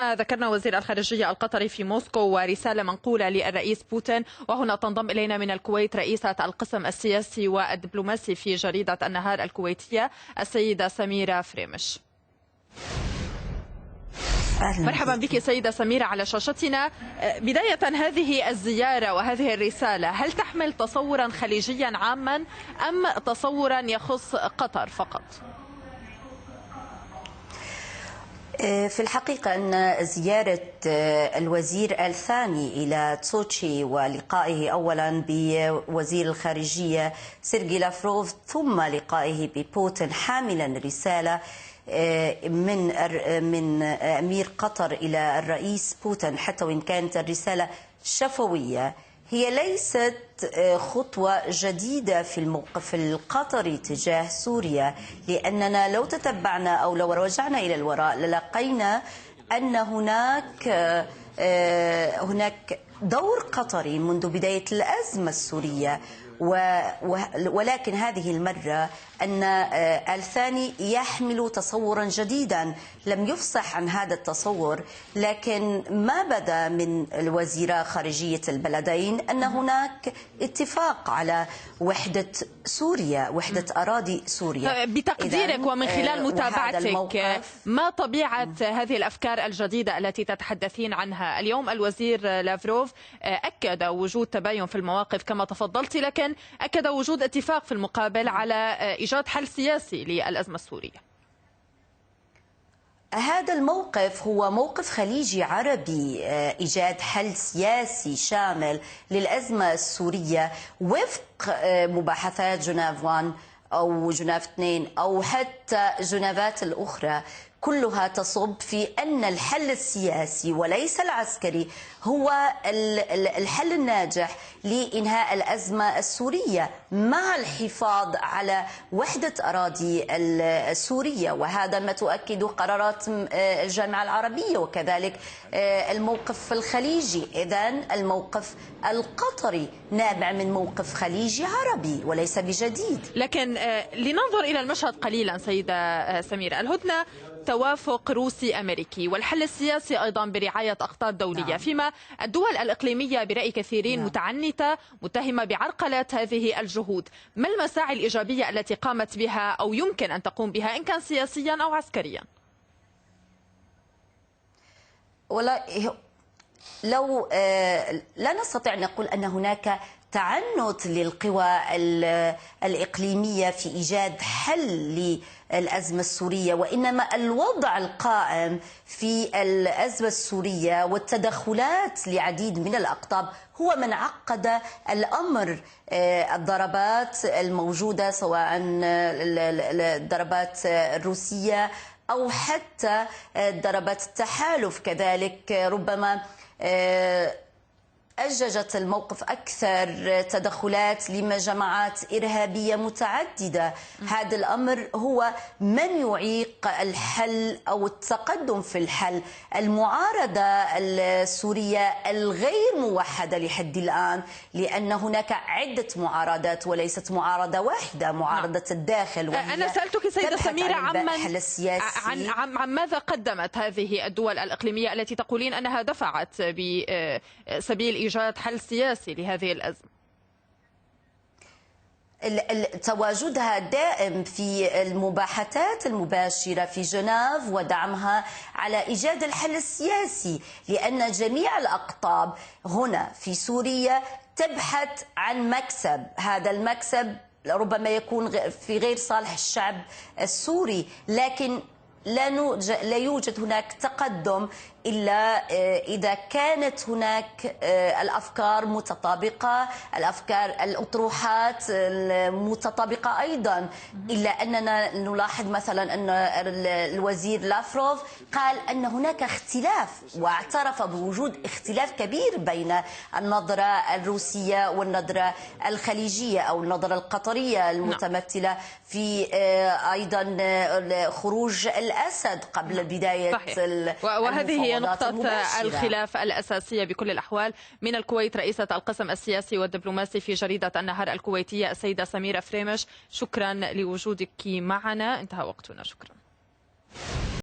ذكرنا وزير الخارجية القطري في موسكو ورسالة منقولة للرئيس بوتين. وهنا تنضم إلينا من الكويت رئيسة القسم السياسي والدبلوماسي في جريدة النهار الكويتية السيدة سميرة فريمش. مرحبا بك سيدة سميرة على شاشتنا. بداية، هذه الزيارة وهذه الرسالة هل تحمل تصورا خليجيا عاما أم تصورا يخص قطر فقط؟ في الحقيقة أن زيارة الوزير الثاني إلى سوتشي ولقائه أولا بوزير الخارجية سيرجي لافروف ثم لقائه ببوتين حاملا رسالة من أمير قطر إلى الرئيس بوتين، حتى وإن كانت الرسالة شفوية، هي ليست خطوة جديدة في الموقف القطري تجاه سوريا، لأننا لو تتبعنا أو لو رجعنا إلى الوراء للقينا أن هناك دور قطري منذ بداية الأزمة السورية، ولكن هذه المرة أن الثاني يحمل تصورا جديدا لم يفصح عن هذا التصور، لكن ما بدا من الوزيرة خارجية البلدين أن هناك اتفاق على وحدة سوريا، وحدة أراضي سوريا. بتقديرك ومن خلال متابعتك، ما طبيعة هذه الأفكار الجديدة التي تتحدثين عنها؟ اليوم الوزير لافروف أكد وجود تباين في المواقف كما تفضلت، لكن أكد وجود اتفاق في المقابل على إيجاد حل سياسي للأزمة السورية. هذا الموقف هو موقف خليجي عربي، إيجاد حل سياسي شامل للأزمة السورية وفق مباحثات جنيف 1 أو جنيف 2 أو حتى جنيفات الأخرى، كلها تصب في أن الحل السياسي وليس العسكري هو الحل الناجح لإنهاء الأزمة السورية مع الحفاظ على وحدة أراضي السورية، وهذا ما تؤكد قرارات الجامعة العربية وكذلك الموقف الخليجي. إذن الموقف القطري نابع من موقف خليجي عربي وليس بجديد. لكن لننظر إلى المشهد قليلا سيدة سميرة. الهدنة توافق روسي أمريكي، والحل السياسي أيضا برعاية أخطار دولية، فيما الدول الإقليمية برأي كثيرين متعنتة متهمة بعرقلة هذه الجهود. ما المساعي الإيجابية التي قامت بها أو يمكن أن تقوم بها إن كان سياسيا أو عسكريا؟ لو لا نستطيع أن نقول أن هناك تعنت للقوى الإقليمية في إيجاد حل للأزمة السورية، وإنما الوضع القائم في الأزمة السورية والتدخلات لعديد من الأقطاب هو من عقد الأمر. الضربات الموجودة سواء الضربات الروسية أو حتى ضربات التحالف كذلك ربما أججت الموقف أكثر تدخلات لجماعات إرهابية متعددة. هذا الأمر هو من يعيق الحل أو التقدم في الحل. المعارضة السورية الغير موحدة لحد الآن، لأن هناك عدة معارضات وليست معارضة واحدة، معارضة الداخل. أنا سألتك سيدة سميرة عن ماذا قدمت هذه الدول الإقليمية التي تقولين أنها دفعت بسبيل إيجاد حل سياسي لهذه الأزمة؟ تواجدها دائم في المباحثات المباشرة في جنيف ودعمها على إيجاد الحل السياسي، لأن جميع الأقطاب هنا في سوريا تبحث عن مكسب. هذا المكسب ربما يكون في غير صالح الشعب السوري، لكن لا يوجد هناك تقدم إلا إذا كانت هناك الأفكار متطابقة، الأطروحات متطابقة أيضا. إلا أننا نلاحظ مثلا أن الوزير لافروف قال أن هناك اختلاف، واعترف بوجود اختلاف كبير بين النظرة الروسية والنظرة الخليجية أو النظرة القطرية المتمثلة في أيضا خروج الأسد قبل بداية وهذه هي نقطة الخلاف الأساسية بكل الأحوال. من الكويت رئيسة القسم السياسي والدبلوماسي في جريدة النهار الكويتية السيدة سميرة فريمش، شكرا لوجودك معنا. انتهى وقتنا. شكرا.